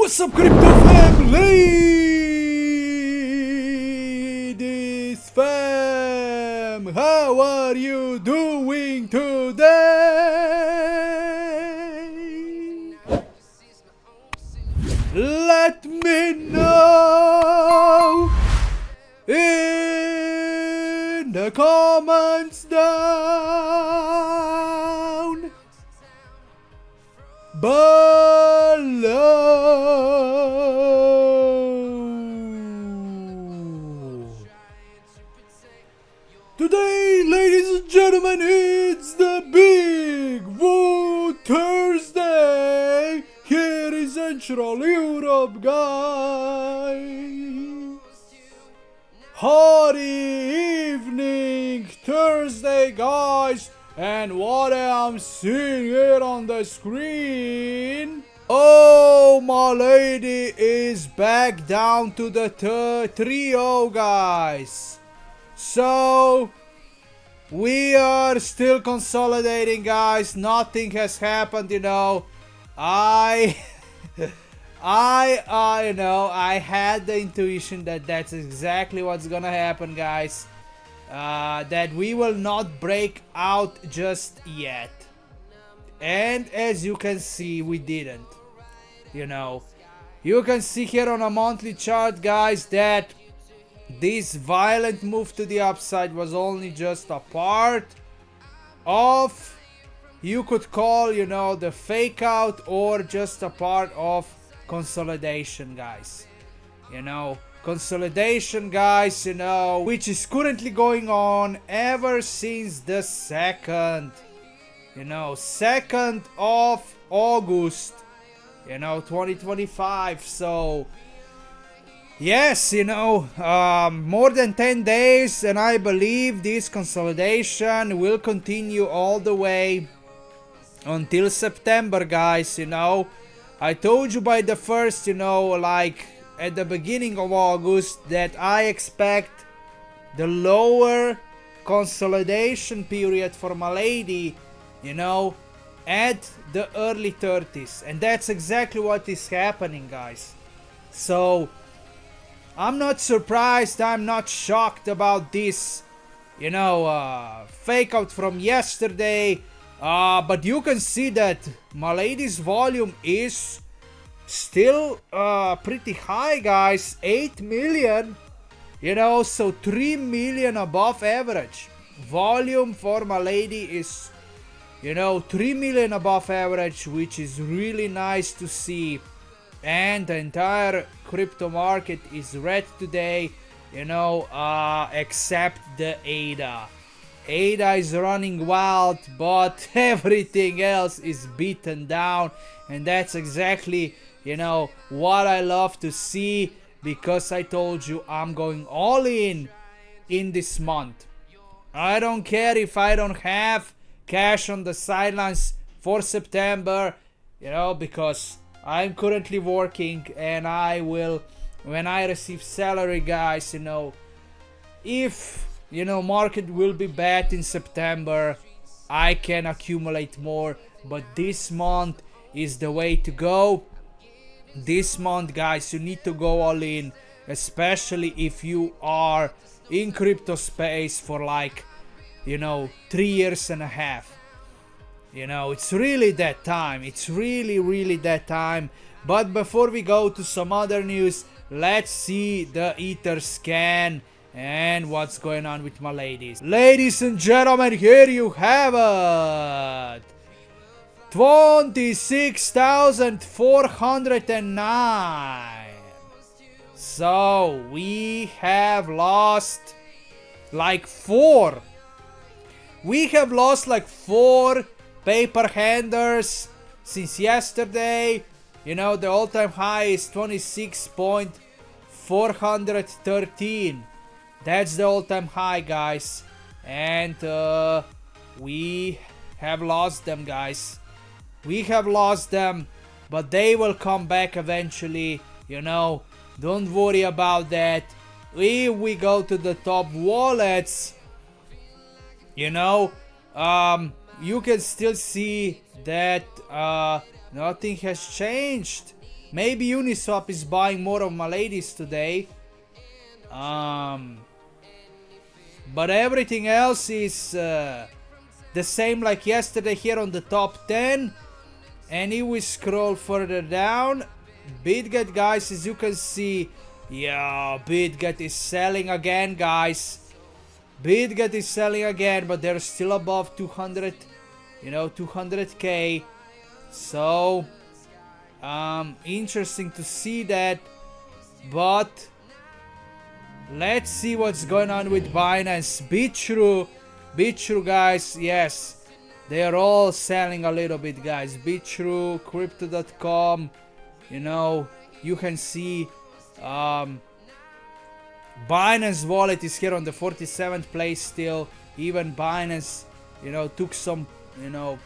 What's up, crypto fam, ladies fam? How are you doing today? Let me know in the comments down below. Today, ladies and gentlemen, it's the Big Vote Thursday here in Central Europe, guys. Hardy evening Thursday, guys. And what I'm seeing here on the screen, oh, Milady is back down to the 3-0, guys. So we are still consolidating, guys. Nothing has happened, you know. I had the intuition that that's exactly what's gonna happen, guys. That we will not break out just yet, and as you can see, we didn't. You know, you can see here on a monthly chart, guys, that this violent move to the upside was only just a part of, you could call, you know, the fake out, or just a part of consolidation, guys. You know, consolidation, guys, you know, which is currently going on ever since the 2nd of August, you know, 2025. So yes, you know, more than 10 days, and I believe this consolidation will continue all the way until September, guys. You know, I told you by the first, you know, like at the beginning of August, that I expect the lower consolidation period for Milady, you know, at the early 30s, and that's exactly what is happening, guys. So I'm not surprised, I'm not shocked about this, you know, fake out from yesterday, but you can see that Milady's volume is still pretty high, guys. 8 million, you know, so 3 million above average. Volume for Milady is, you know, 3 million above average, which is really nice to see. And the entire crypto market is red today, you know, except the ADA. ADA is running wild, but everything else is beaten down, and that's exactly, you know, what I love to see, because I told you I'm going all in this month. I don't care if I don't have cash on the sidelines for September, you know, because I'm currently working, and I will, when I receive salary, guys, you know, if, you know, market will be bad in September, I can accumulate more, but this month is the way to go. This month, guys, you need to go all in, especially if you are in crypto space for like, you know, 3 years and a half. You know, it's really that time. It's really that time. But before we go to some other news, let's see the Ether scan and what's going on with my ladies. Ladies and gentlemen, here you have it. 26,409. So we have lost like 4. We have lost like 4 paper handlers since yesterday. You know, the all-time high is 26.413. That's the all-time high, guys. And we have lost them, guys. We have lost them, but they will come back eventually, you know. Don't worry about that. If we go to the top wallets, you know, you can still see that nothing has changed. Maybe Uniswap is buying more of Milady's today. But everything else is the same like yesterday here on the top 10. And if we scroll further down, BitGet, guys, as you can see, yeah, BitGet is selling again, guys. BitGet is selling again, but they're still above 200, 200k. So, interesting to see that. But let's see what's going on with Binance. BitTrue, guys, yes, they are all selling a little bit, guys. BitTrue, Crypto.com, you can see Binance wallet is here on the 47th place still. Even Binance, took some,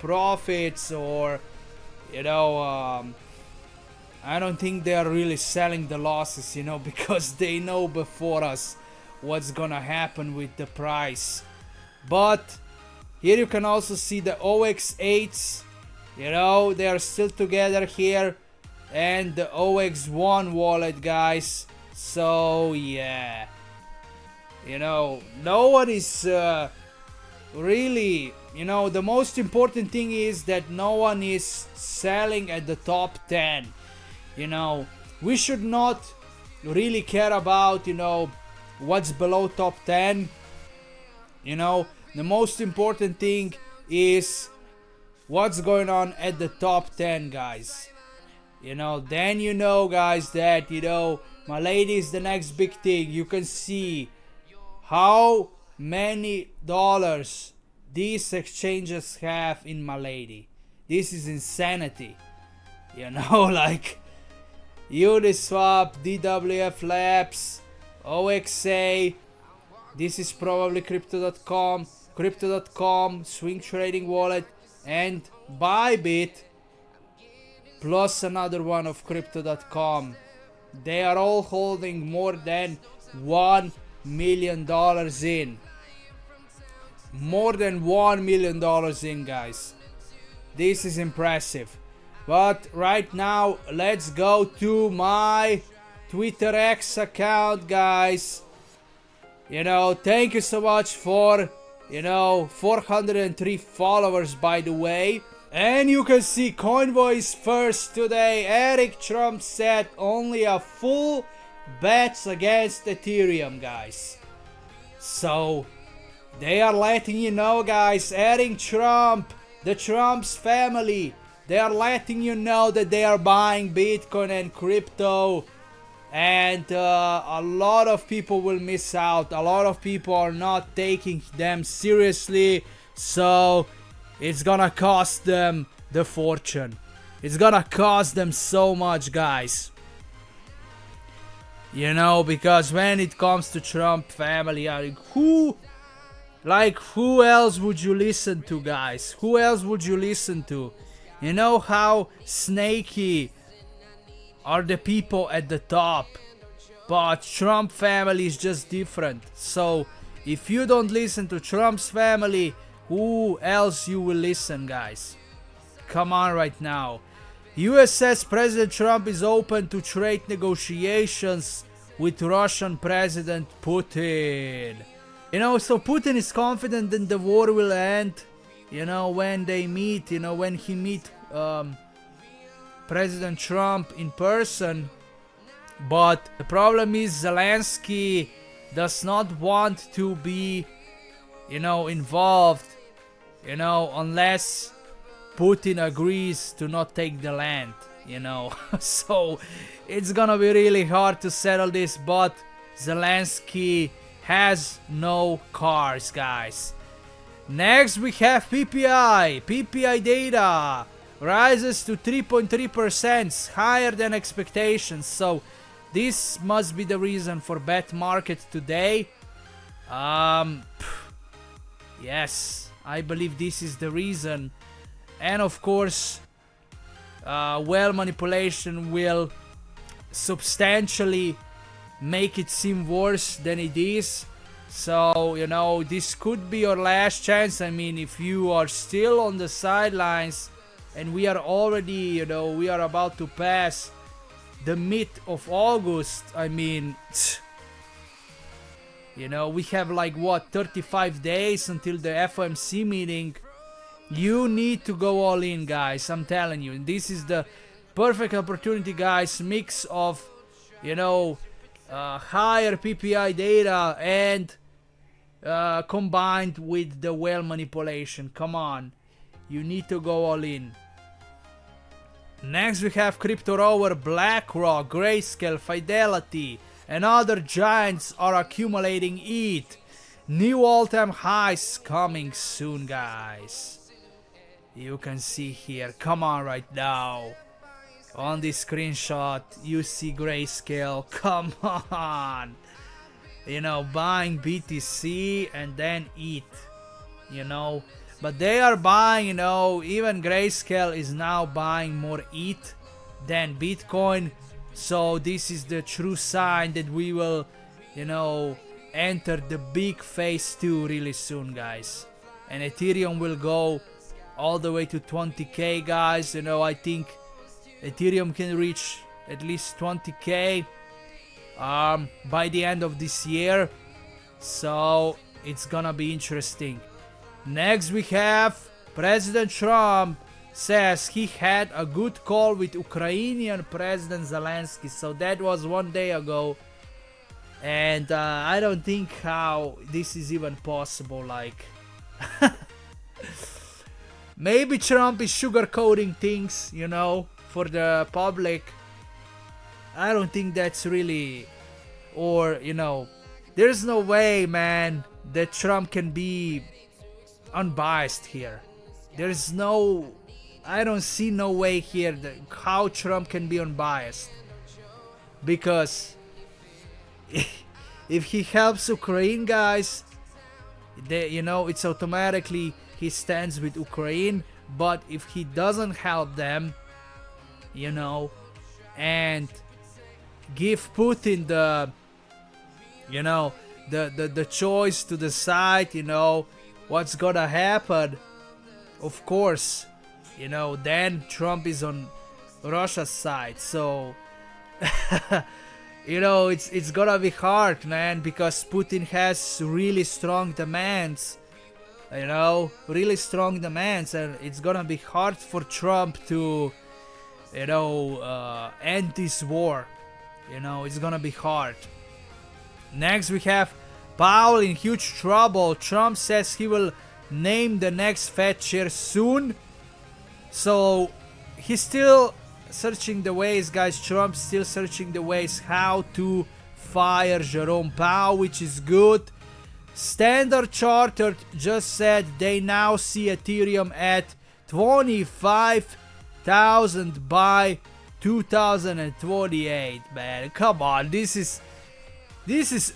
profits, or, I don't think they are really selling the losses, because they know before us what's gonna happen with the price. But here you can also see the OX8s, they are still together here, and the OX1 wallet, guys. So yeah, no one is really, the most important thing is that no one is selling at the top 10. We should not really care about, what's below top 10. The most important thing is what's going on at the top 10, guys. Then guys, that, Milady is the next big thing. You can see how many dollars these exchanges have in Milady. This is insanity. Like Uniswap, DWF Labs, OXA. This is probably Crypto.com, Swing Trading Wallet, and Bybit, plus another one of Crypto.com. They are all holding more than $1 million in. More than $1 million in, guys. This is impressive. But right now, let's go to my Twitter X account, guys. Thank you so much for, 403 followers, by the way. And you can see Convoy is first today. Eric Trump said only a full bets against Ethereum, guys. So they are letting you know, guys. Eric Trump, the Trump's family, they are letting you know that they are buying Bitcoin and crypto. And a lot of people will miss out. A lot of people are not taking them seriously. So it's gonna cost them the fortune. It's gonna cost them so much, guys. Because when it comes to Trump family, who else would you listen to, guys? Who else would you listen to? How snaky are the people at the top, but Trump family is just different. So if you don't listen to Trump's family, who else you will listen, guys? Come on right now. US says President Trump is open to trade negotiations with Russian President Putin. So Putin is confident that the war will end, when they meet, when he meet President Trump in person. But the problem is Zelensky does not want to be, involved, unless Putin agrees to not take the land, So it's gonna be really hard to settle this, but Zelensky has no cars, guys. Next we have PPI. PPI data rises to 3.3%, higher than expectations. So this must be the reason for bad market today. Yes, I believe this is the reason. And of course, well, manipulation will substantially make it seem worse than it is. So, this could be your last chance. I mean, if you are still on the sidelines and we are already, we are about to pass the mid of August, I mean, you know, we have like what, 35 days until the FOMC meeting. You need to go all in, guys, I'm telling you. And this is the perfect opportunity, guys. Mix of, you know, higher PPI data and combined with the whale manipulation. Come on, you need to go all in. Next we have Crypto Rover, BlackRock, Grayscale, Fidelity, and other giants are accumulating ETH. New all-time highs coming soon, guys. You can see here, come on right now. On this screenshot, you see Grayscale, come on. You know, buying BTC and then ETH, you know. But they are buying, you know, even Grayscale is now buying more ETH than Bitcoin. So this is the true sign that we will, you know, enter the big phase 2 really soon, guys. And Ethereum will go all the way to 20k, guys. You know, I think Ethereum can reach at least 20k by the end of this year. So it's gonna be interesting. Next we have President Trump says he had a good call with Ukrainian President Zelensky. So that was 1 day ago. And I don't think how this is even possible, like... Maybe Trump is sugarcoating things, you know, for the public. I don't think that's really... Or, you know, there's no way, man, that Trump can be unbiased here. There's no... I don't see no way here that how Trump can be unbiased. Because if he helps Ukraine, guys, they, you know, it's automatically he stands with Ukraine. But if he doesn't help them, you know, and give Putin the, you know, the choice to decide, you know, what's gonna happen, of course, you know, then Trump is on Russia's side. So you know, it's gonna be hard, man, because Putin has really strong demands, you know, really strong demands, and it's gonna be hard for Trump to, you know, end this war. You know, it's gonna be hard. Next we have Powell in huge trouble. Trump says he will name the next Fed chair soon. So he's still searching the ways, guys. Trump's still searching the ways how to fire Jerome Powell, which is good. Standard Chartered just said they now see Ethereum at 25,000 by 2028. Man, come on, this is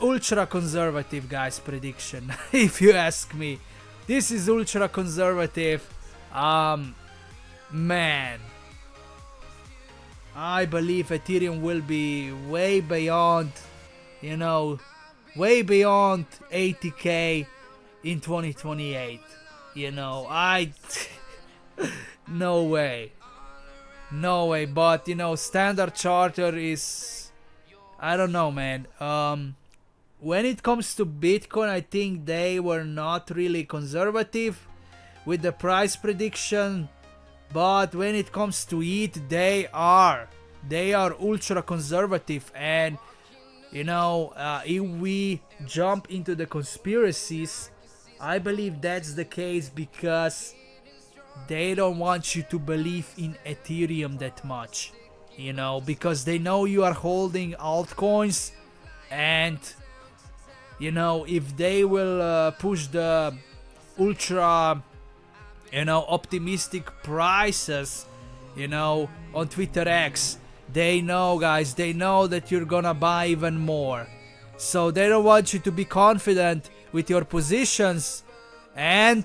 ultra conservative, guys, prediction. If you ask me, this is ultra conservative. Man, I believe Ethereum will be way beyond, you know, way beyond 80k in 2028. You know, no way. No way. But, you know, Standard Charter is, I don't know, man. When it comes to Bitcoin, I think they were not really conservative with the price prediction. But when it comes to ETH, they are ultra conservative. And, you know, if we jump into the conspiracies, I believe that's the case because they don't want you to believe in Ethereum that much, you know, because they know you are holding altcoins. And, you know, if they will push the ultra, you know, optimistic prices, you know, on Twitter X, they know, guys, they know that you're gonna buy even more. So they don't want you to be confident with your positions. And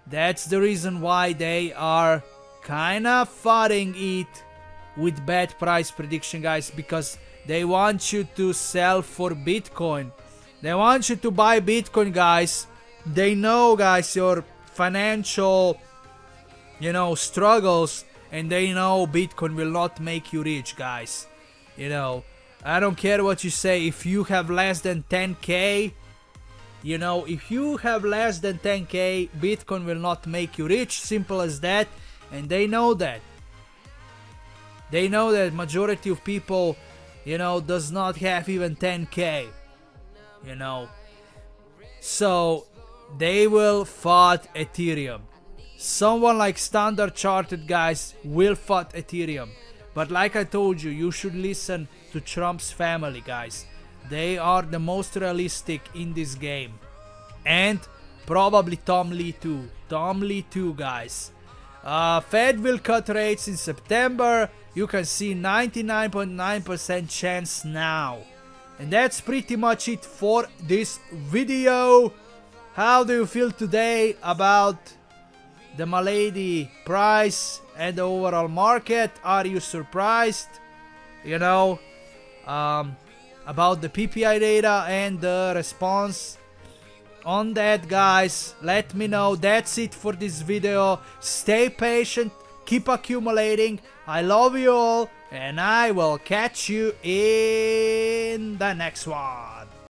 that's the reason why they are kinda fighting it with bad price prediction, guys, because they want you to sell for Bitcoin. They want you to buy Bitcoin, guys. They know, guys, your financial, you know, struggles, and they know Bitcoin will not make you rich, guys. You know, I don't care what you say. If you have less than 10k, you know, if you have less than 10k, Bitcoin will not make you rich. Simple as that. And they know that. They know that majority of people, you know, does not have even 10k. You know, so they will fight Ethereum. Someone like Standard Chartered, guys, will fight Ethereum. But like I told you, you should listen to Trump's family, guys. They are the most realistic in this game. And probably Tom Lee too. Tom Lee too, guys. Fed will cut rates in September. You can see 99.9% chance now. And that's pretty much it for this video. How do you feel today about the Milady price and the overall market? Are you surprised, you know, about the PPI data and the response on that, guys? Let me know. That's it for this video. Stay patient, keep accumulating. I love you all, and I will catch you in the next one.